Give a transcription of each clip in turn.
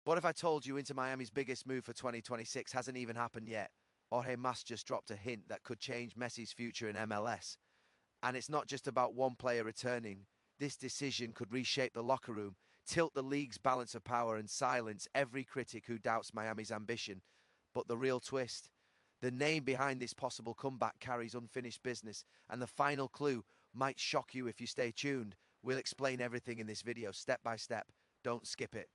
What if I told you Inter Miami's biggest move for 2026 hasn't even happened yet? Jorge Mas just dropped a hint that could change Messi's future in MLS. And it's not just about one player returning. This decision could reshape the locker room, tilt the league's balance of power, and silence every critic who doubts Miami's ambition. But the real twist, the name behind this possible comeback carries unfinished business, and the final clue might shock you if you stay tuned. We'll explain everything in this video step by step. Don't skip it.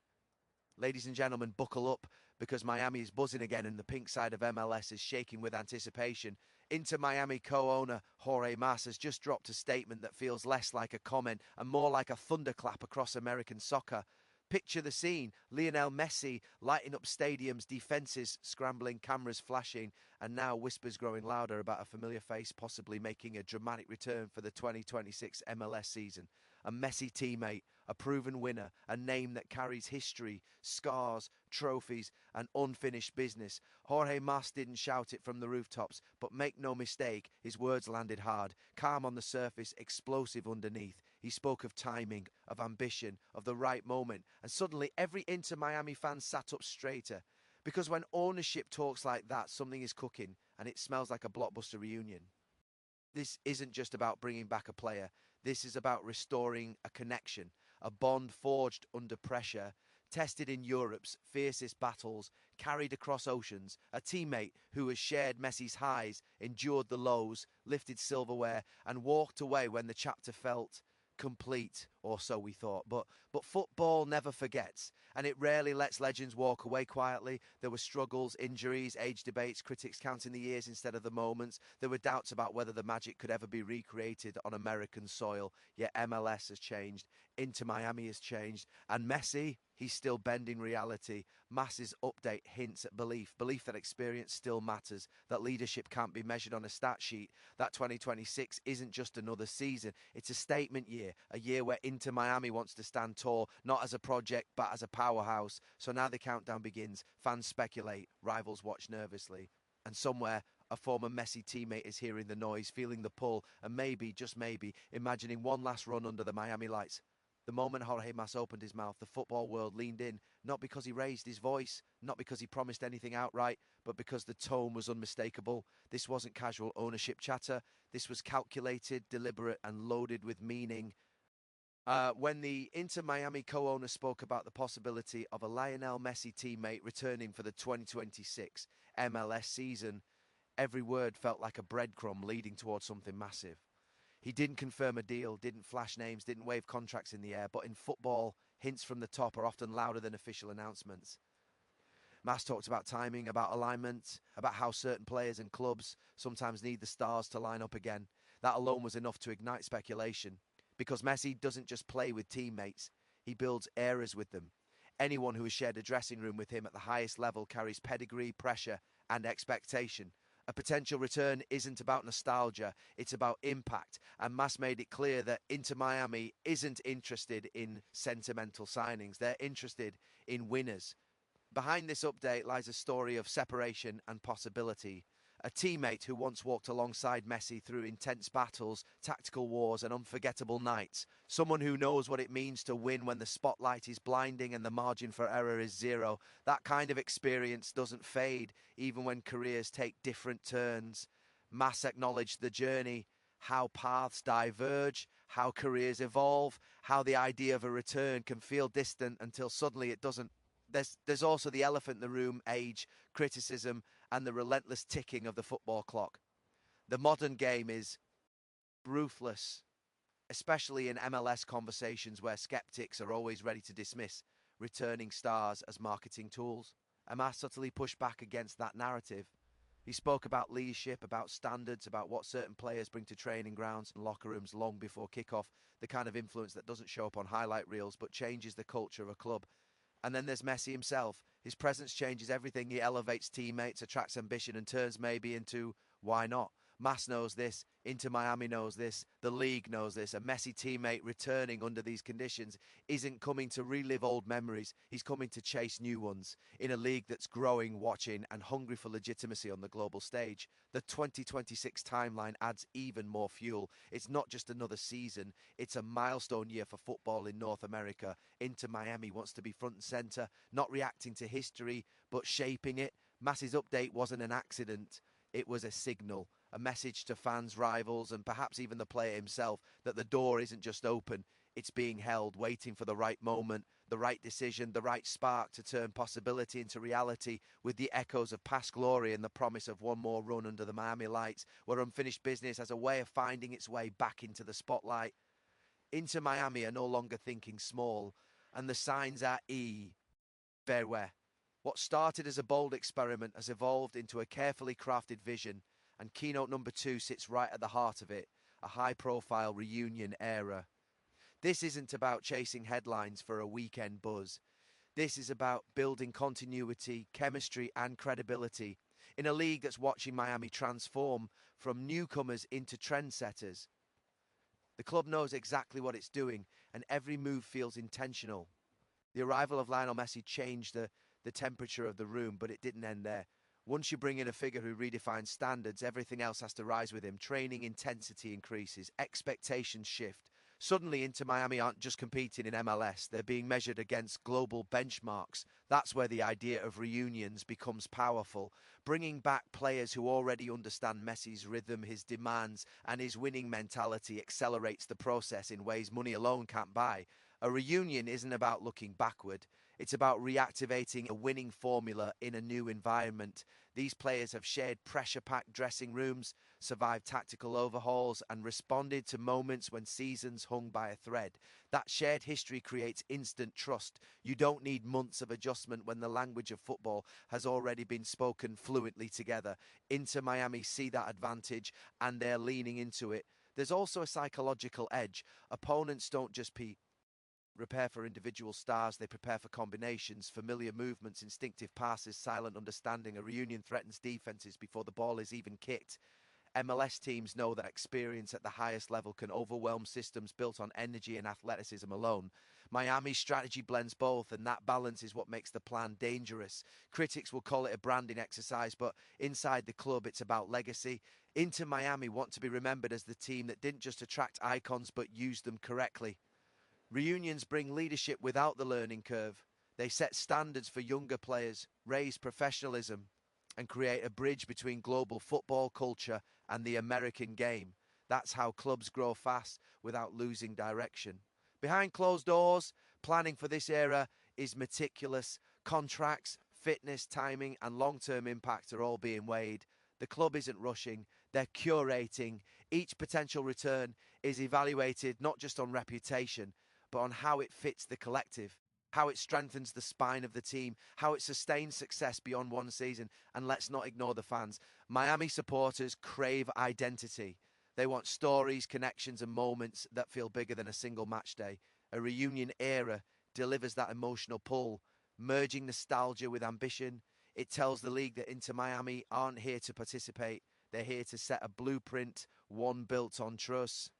Ladies and gentlemen, buckle up because Miami is buzzing again and the pink side of MLS is shaking with anticipation. Inter Miami co-owner Jorge Mas has just dropped a statement that feels less like a comment and more like a thunderclap across American soccer. Picture the scene: Lionel Messi lighting up stadiums, defenses scrambling, cameras flashing, and now whispers growing louder about a familiar face possibly making a dramatic return for the 2026 MLS season. A Messi teammate, a proven winner, a name that carries history, scars, trophies, and unfinished business. Jorge Mas didn't shout it from the rooftops, but make no mistake, his words landed hard, calm on the surface, explosive underneath. He spoke of timing, of ambition, of the right moment, and suddenly every Inter Miami fan sat up straighter. Because when ownership talks like that, something is cooking, and it smells like a blockbuster reunion. This isn't just about bringing back a player. This is about restoring a connection, a bond forged under pressure, tested in Europe's fiercest battles, carried across oceans, a teammate who has shared Messi's highs, endured the lows, lifted silverware, and walked away when the chapter felt complete, or so we thought. But football never forgets, and it rarely lets legends walk away quietly. There were struggles, injuries, age debates, critics counting the years instead of the moments. There were doubts about whether the magic could ever be recreated on American soil. Yet MLS has changed, Inter Miami has changed, and Messi, he's still bending reality. Mas's update hints at belief that experience still matters, that leadership can't be measured on a stat sheet, that 2026 isn't just another season, it's a statement year, a year where Inter Miami wants to stand tall, not as a project, but as a powerhouse. So now the countdown begins, fans speculate, rivals watch nervously, and somewhere a former Messi teammate is hearing the noise, feeling the pull, and maybe, just maybe, imagining one last run under the Miami lights. The moment Jorge Mas opened his mouth, the football world leaned in, not because he raised his voice, not because he promised anything outright, but because the tone was unmistakable. This wasn't casual ownership chatter. This was calculated, deliberate, and loaded with meaning. When the Inter Miami co-owner spoke about the possibility of a Lionel Messi teammate returning for the 2026 MLS season, every word felt like a breadcrumb leading towards something massive. He didn't confirm a deal, didn't flash names, didn't wave contracts in the air, but in football, hints from the top are often louder than official announcements. Mas talked about timing, about alignment, about how certain players and clubs sometimes need the stars to line up again. That alone was enough to ignite speculation. Because Messi doesn't just play with teammates, he builds eras with them. Anyone who has shared a dressing room with him at the highest level carries pedigree, pressure, and expectation. A potential return isn't about nostalgia, it's about impact. And Mas made it clear that Inter Miami isn't interested in sentimental signings, they're interested in winners. Behind this update lies a story of separation and possibility. A teammate who once walked alongside Messi through intense battles, tactical wars, and unforgettable nights. Someone who knows what it means to win when the spotlight is blinding and the margin for error is zero. That kind of experience doesn't fade, even when careers take different turns. Mas acknowledged the journey, how paths diverge, how careers evolve, how the idea of a return can feel distant until suddenly it doesn't. There's also the elephant in the room: age, criticism, and the relentless ticking of the football clock. The modern game is ruthless, especially in MLS conversations where skeptics are always ready to dismiss returning stars as marketing tools. Mas subtly pushed back against that narrative. He spoke about leadership, about standards, about what certain players bring to training grounds and locker rooms long before kickoff, the kind of influence that doesn't show up on highlight reels but changes the culture of a club. And then there's Messi himself. His presence changes everything. He elevates teammates, attracts ambition, and turns maybe into why not. Mas knows this, Inter Miami knows this, the league knows this. A Messi teammate returning under these conditions isn't coming to relive old memories, he's coming to chase new ones. In a league that's growing, watching, and hungry for legitimacy on the global stage, the 2026 timeline adds even more fuel. It's not just another season, it's a milestone year for football in North America. Inter Miami wants to be front and centre, not reacting to history, but shaping it. Mass's update wasn't an accident, it was a signal. A message to fans, rivals, and perhaps even the player himself that the door isn't just open, it's being held, waiting for the right moment, the right decision, the right spark to turn possibility into reality, with the echoes of past glory and the promise of one more run under the Miami lights, where unfinished business has a way of finding its way back into the spotlight. Inter Miami are no longer thinking small, and the signs are everywhere. What started as a bold experiment has evolved into a carefully crafted vision, and keynote number 2 sits right at the heart of it, a high-profile reunion era. This isn't about chasing headlines for a weekend buzz. This is about building continuity, chemistry, and credibility in a league that's watching Miami transform from newcomers into trendsetters. The club knows exactly what it's doing, and every move feels intentional. The arrival of Lionel Messi changed the temperature of the room, but it didn't end there. Once you bring in a figure who redefines standards, everything else has to rise with him. Training intensity increases, expectations shift. Suddenly, Inter Miami aren't just competing in MLS, they're being measured against global benchmarks. That's where the idea of reunions becomes powerful. Bringing back players who already understand Messi's rhythm, his demands, and his winning mentality accelerates the process in ways money alone can't buy. A reunion isn't about looking backward. It's about reactivating a winning formula in a new environment. These players have shared pressure-packed dressing rooms, survived tactical overhauls, and responded to moments when seasons hung by a thread. That shared history creates instant trust. You don't need months of adjustment when the language of football has already been spoken fluently together. Inter Miami see that advantage, and they're leaning into it. There's also a psychological edge. Opponents don't just prepare for individual stars, they prepare for combinations, familiar movements, instinctive passes, silent understanding. A reunion threatens defenses before the ball is even kicked. MLS teams know that experience at the highest level can overwhelm systems built on energy and athleticism alone. Miami's strategy blends both, and that balance is what makes the plan dangerous. Critics will call it a branding exercise, but inside the club, it's about legacy. Inter Miami want to be remembered as the team that didn't just attract icons, but used them correctly. Reunions bring leadership without the learning curve. They set standards for younger players, raise professionalism, and create a bridge between global football culture and the American game. That's how clubs grow fast without losing direction. Behind closed doors, planning for this era is meticulous. Contracts, fitness, timing, and long-term impact are all being weighed. The club isn't rushing, they're curating. Each potential return is evaluated not just on reputation, but on how it fits the collective, how it strengthens the spine of the team, how it sustains success beyond one season. And let's not ignore the fans. Miami supporters crave identity. They want stories, connections, and moments that feel bigger than a single match day. A reunion era delivers that emotional pull, merging nostalgia with ambition. It tells the league that Inter Miami aren't here to participate. They're here to set a blueprint, one built on trust,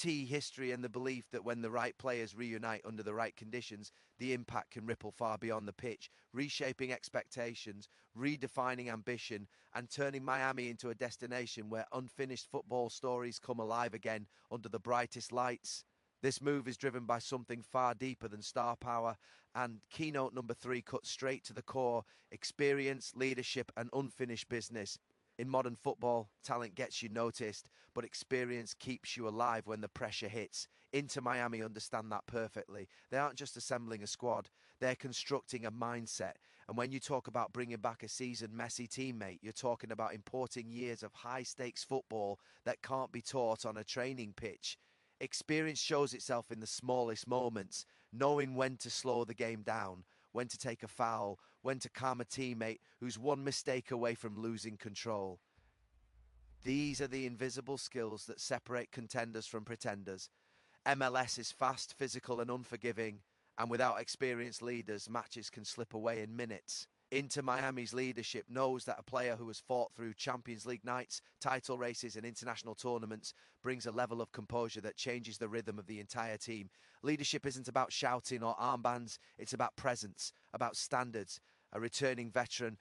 history, and the belief that when the right players reunite under the right conditions, the impact can ripple far beyond the pitch, reshaping expectations, redefining ambition, and turning Miami into a destination where unfinished football stories come alive again under the brightest lights. This move is driven by something far deeper than star power, and keynote number 3 cuts straight to the core: experience, leadership, and unfinished business. In modern football, talent gets you noticed, but experience keeps you alive when the pressure hits. Inter Miami understand that perfectly. They aren't just assembling a squad, they're constructing a mindset. And when you talk about bringing back a seasoned Messi teammate, you're talking about importing years of high-stakes football that can't be taught on a training pitch. Experience shows itself in the smallest moments, knowing when to slow the game down, when to take a foul, when to calm a teammate who's one mistake away from losing control. These are the invisible skills that separate contenders from pretenders. MLS is fast, physical, and unforgiving, and without experienced leaders, matches can slip away in minutes. Inter Miami's leadership knows that a player who has fought through Champions League nights, title races, and international tournaments brings a level of composure that changes the rhythm of the entire team. Leadership isn't about shouting or armbands, it's about presence, about standards. A returning veteran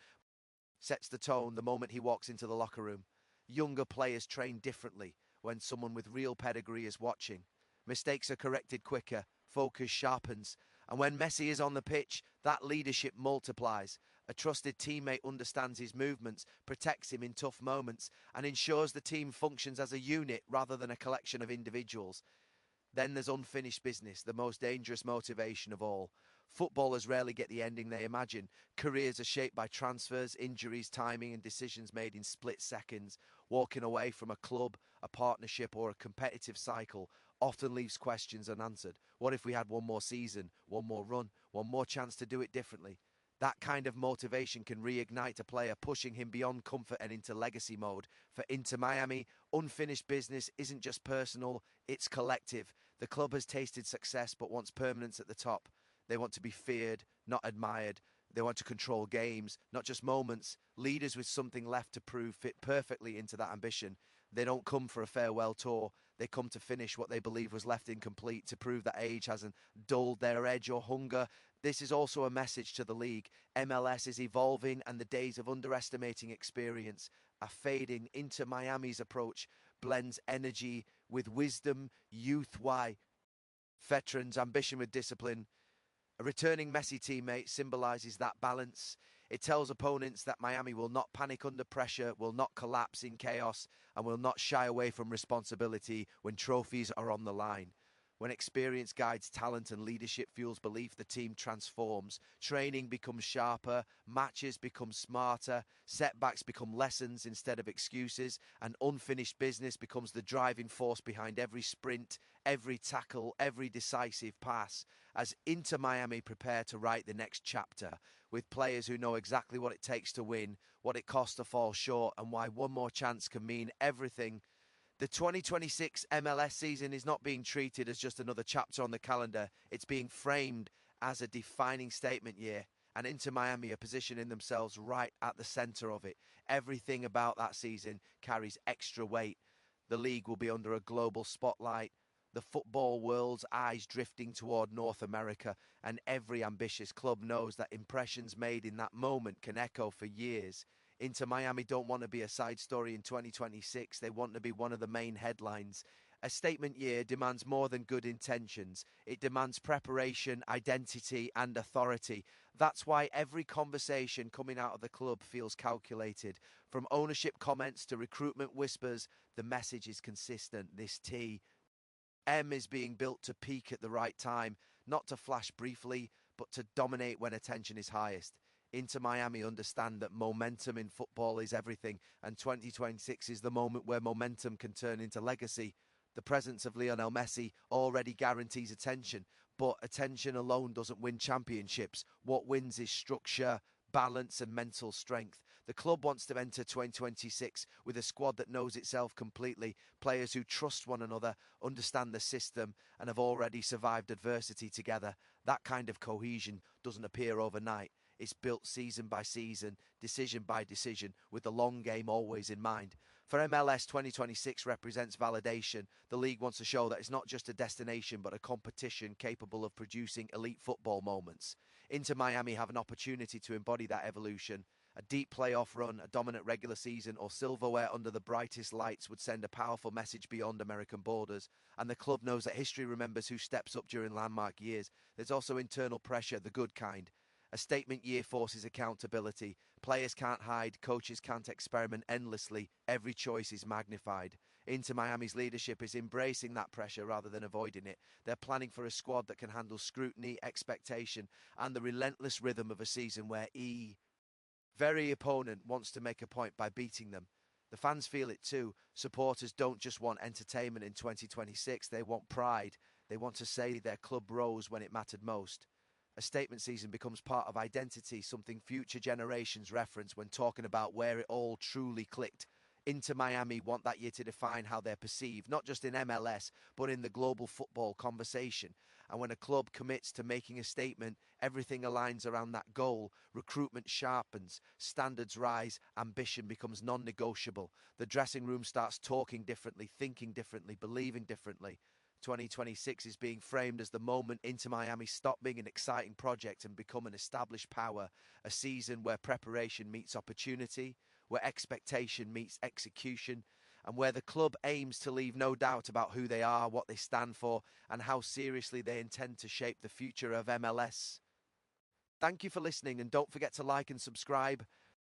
sets the tone the moment he walks into the locker room. Younger players train differently when someone with real pedigree is watching. Mistakes are corrected quicker, focus sharpens, and when Messi is on the pitch, that leadership multiplies. A trusted teammate understands his movements, protects him in tough moments, and ensures the team functions as a unit rather than a collection of individuals. Then there's unfinished business, the most dangerous motivation of all. Footballers rarely get the ending they imagine. Careers are shaped by transfers, injuries, timing, and decisions made in split seconds. Walking away from a club, a partnership, or a competitive cycle often leaves questions unanswered. What if we had one more season, one more run, one more chance to do it differently? That kind of motivation can reignite a player, pushing him beyond comfort and into legacy mode. For Inter Miami, unfinished business isn't just personal, it's collective. The club has tasted success but wants permanence at the top. They want to be feared, not admired. They want to control games, not just moments. Leaders with something left to prove fit perfectly into that ambition. They don't come for a farewell tour. They come to finish what they believe was left incomplete, to prove that age hasn't dulled their edge or hunger. This is also a message to the league. MLS is evolving and the days of underestimating experience are fading. Into Miami's approach blends energy with wisdom, youth, veterans, ambition with discipline. A returning Messi teammate symbolises that balance. It tells opponents that Miami will not panic under pressure, will not collapse in chaos, and will not shy away from responsibility when trophies are on the line. When experience guides talent and leadership fuels belief, the team transforms. Training becomes sharper, matches become smarter, setbacks become lessons instead of excuses, and unfinished business becomes the driving force behind every sprint, every tackle, every decisive pass. As Inter Miami prepare to write the next chapter, with players who know exactly what it takes to win, what it costs to fall short, and why one more chance can mean everything. The 2026 MLS season is not being treated as just another chapter on the calendar. It's being framed as a defining statement year. And Inter Miami are positioning themselves right at the centre of it. Everything about that season carries extra weight. The league will be under a global spotlight. The football world's eyes drifting toward North America. And every ambitious club knows that impressions made in that moment can echo for years. Inter Miami don't want to be a side story in 2026. They want to be one of the main headlines. A statement year demands more than good intentions. It demands preparation, identity, and authority. That's why every conversation coming out of the club feels calculated. From ownership comments to recruitment whispers, the message is consistent. This M is being built to peak at the right time, not to flash briefly, but to dominate when attention is highest. Inter Miami understand that momentum in football is everything, and 2026 is the moment where momentum can turn into legacy. The presence of Lionel Messi already guarantees attention, but attention alone doesn't win championships. What wins is structure, balance, and mental strength. The club wants to enter 2026 with a squad that knows itself completely, players who trust one another, understand the system, and have already survived adversity together. That kind of cohesion doesn't appear overnight. It's built season by season, decision by decision, with the long game always in mind. For MLS, 2026 represents validation. The league wants to show that it's not just a destination, but a competition capable of producing elite football moments. Inter Miami have an opportunity to embody that evolution. A deep playoff run, a dominant regular season, or silverware under the brightest lights would send a powerful message beyond American borders. And the club knows that history remembers who steps up during landmark years. There's also internal pressure, the good kind. A statement year forces accountability. Players can't hide, coaches can't experiment endlessly. Every choice is magnified. Inter Miami's leadership is embracing that pressure rather than avoiding it. They're planning for a squad that can handle scrutiny, expectation, and the relentless rhythm of a season where very opponent wants to make a point by beating them. The fans feel it too. Supporters don't just want entertainment in 2026, they want pride. They want to say their club rose when it mattered most. A statement season becomes part of identity, something future generations reference when talking about where it all truly clicked. Inter Miami want that year to define how they're perceived, not just in MLS, but in the global football conversation. And when a club commits to making a statement, everything aligns around that goal. Recruitment sharpens, standards rise, ambition becomes non-negotiable. The dressing room starts talking differently, thinking differently, believing differently. 2026 is being framed as the moment Inter Miami stop being an exciting project and become an established power, a season where preparation meets opportunity, where expectation meets execution, and where the club aims to leave no doubt about who they are, what they stand for, and how seriously they intend to shape the future of MLS. Thank you for listening, and don't forget to like and subscribe.